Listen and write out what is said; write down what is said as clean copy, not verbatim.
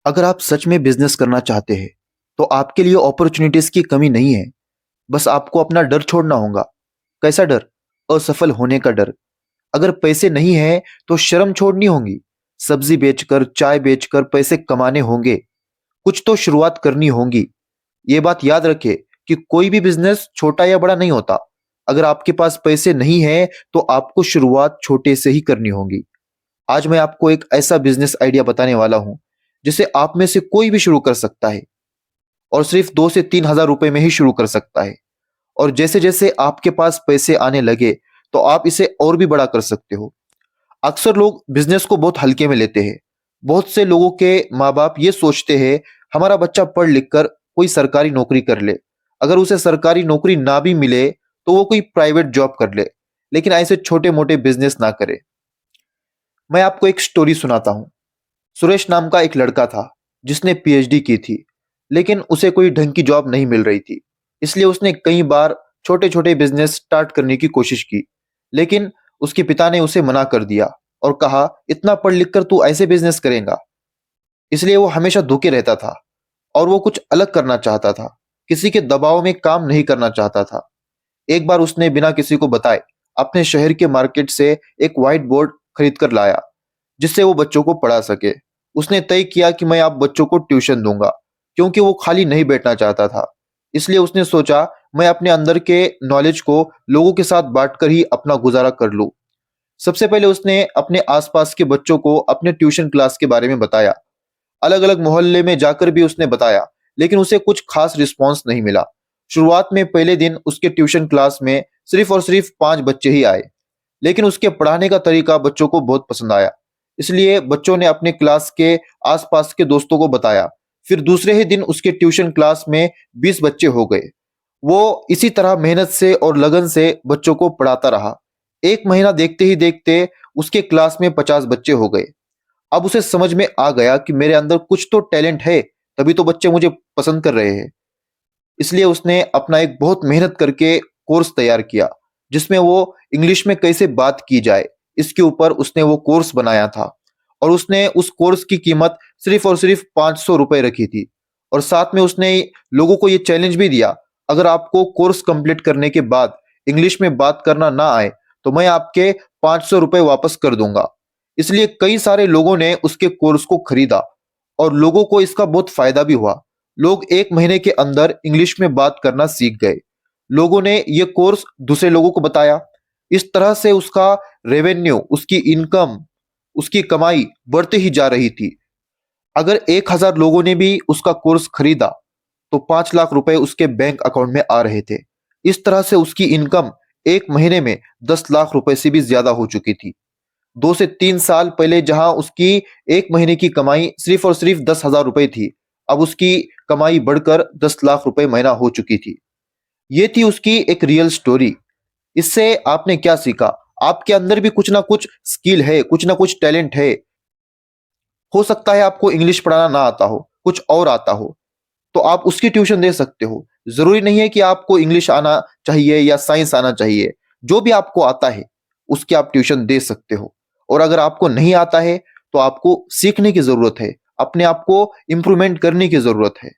अगर आप सच में बिजनेस करना चाहते हैं तो आपके लिए अपॉर्चुनिटीज की कमी नहीं है। बस आपको अपना डर छोड़ना होगा। कैसा डर? असफल होने का डर। अगर पैसे नहीं है तो शर्म छोड़नी होगी। सब्जी बेचकर, चाय बेचकर पैसे कमाने होंगे। कुछ तो शुरुआत करनी होगी। ये बात याद रखे कि कोई भी बिजनेस छोटा या बड़ा नहीं होता। अगर आपके पास पैसे नहीं है तो आपको शुरुआत छोटे से ही करनी होगी। आज मैं आपको एक ऐसा बिजनेस आइडिया बताने वाला हूं जिसे आप में से कोई भी शुरू कर सकता है, और सिर्फ 2 से 3 हजार रुपए में ही शुरू कर सकता है। और जैसे जैसे आपके पास पैसे आने लगे तो आप इसे और भी बड़ा कर सकते हो। अक्सर लोग बिजनेस को बहुत हल्के में लेते हैं। बहुत से लोगों के माँ बाप ये सोचते हैं हमारा बच्चा पढ़ लिख कर कोई सरकारी नौकरी कर ले। अगर उसे सरकारी नौकरी ना भी मिले तो वो कोई प्राइवेट जॉब कर ले, लेकिन ऐसे छोटे मोटे बिजनेस ना करे। मैं आपको एक स्टोरी सुनाता हूँ। सुरेश नाम का एक लड़का था जिसने पीएचडी की थी, लेकिन उसे कोई ढंग की जॉब नहीं मिल रही थी। इसलिए उसने कई बार छोटे छोटे बिजनेस स्टार्ट करने की कोशिश की, लेकिन उसके पिता ने उसे मना कर दिया और कहा इतना पढ़ लिख कर तू ऐसे बिजनेस करेगा। इसलिए वो हमेशा धोखे रहता था और वो कुछ अलग करना चाहता था। किसी के दबाव में काम नहीं करना चाहता था। एक बार उसने बिना किसी को बताए अपने शहर के मार्केट से एक व्हाइट बोर्ड खरीद कर लाया जिससे वो बच्चों को पढ़ा सके। उसने तय किया कि मैं आप बच्चों को ट्यूशन दूंगा, क्योंकि वो खाली नहीं बैठना चाहता था। इसलिए उसने सोचा मैं अपने अंदर के नॉलेज को लोगों के साथ बांटकर ही अपना गुजारा कर लूं। सबसे पहले उसने अपने आसपास के बच्चों को अपने ट्यूशन क्लास के बारे में बताया। अलग अलग मोहल्ले में जाकर भी उसने बताया, लेकिन उसे कुछ खास रिस्पॉन्स नहीं मिला। शुरुआत में पहले दिन उसके ट्यूशन क्लास में सिर्फ और सिर्फ 5 बच्चे ही आए, लेकिन उसके पढ़ाने का तरीका बच्चों को बहुत पसंद आया। इसलिए बच्चों ने अपने क्लास के आसपास के दोस्तों को बताया। फिर दूसरे ही दिन उसके ट्यूशन क्लास में 20 बच्चे हो गए। वो इसी तरह मेहनत से और लगन से बच्चों को पढ़ाता रहा। एक महीना देखते ही देखते उसके क्लास में 50 बच्चे हो गए। अब उसे समझ में आ गया कि मेरे अंदर कुछ तो टैलेंट है, तभी तो बच्चे मुझे पसंद कर रहे हैं। इसलिए उसने अपना एक बहुत मेहनत करके कोर्स तैयार किया जिसमें वो इंग्लिश में कैसे बात की जाए, इसके ऊपर उसने वो कोर्स बनाया था। और उसने उस कोर्स की कीमत सिर्फ और सिर्फ 500 रुपए रखी थी। और साथ में उसने लोगों को ये चैलेंज भी दिया, अगर आपको कोर्स कंप्लीट करने के बाद इंग्लिश में बात करना ना आए तो मैं आपके 500 रुपए वापस कर दूंगा। इसलिए कई सारे लोगों ने उसके कोर्स को खरीदा और लोगों को इसका बहुत फायदा भी हुआ। लोग एक महीने के अंदर इंग्लिश में बात करना सीख गए। लोगों ने ये कोर्स दूसरे लोगों को बताया। इस तरह से उसका रेवेन्यू, उसकी इनकम, उसकी कमाई बढ़ती ही जा रही थी। अगर 1,000 लोगों ने भी उसका कोर्स खरीदा तो 5 लाख रुपए उसके बैंक अकाउंट में आ रहे थे। इस तरह से उसकी इनकम एक महीने में 10 लाख रुपए से भी ज्यादा हो चुकी थी। 2 से 3 साल पहले जहां उसकी एक महीने की कमाई सिर्फ और सिर्फ 10,000 रुपए थी, अब उसकी कमाई बढ़कर 10 लाख रुपए महीना हो चुकी थी। ये थी उसकी एक रियल स्टोरी। इससे आपने क्या सीखा? आपके अंदर भी कुछ ना कुछ स्किल है, कुछ ना कुछ टैलेंट है। हो सकता है आपको इंग्लिश पढ़ाना ना आता हो, कुछ और आता हो, तो आप उसकी ट्यूशन दे सकते हो। जरूरी नहीं है कि आपको इंग्लिश आना चाहिए या साइंस आना चाहिए। जो भी आपको आता है उसकी आप ट्यूशन दे सकते हो। और अगर आपको नहीं आता है तो आपको सीखने की जरूरत है, अपने आप को इंप्रूवमेंट करने की जरूरत है।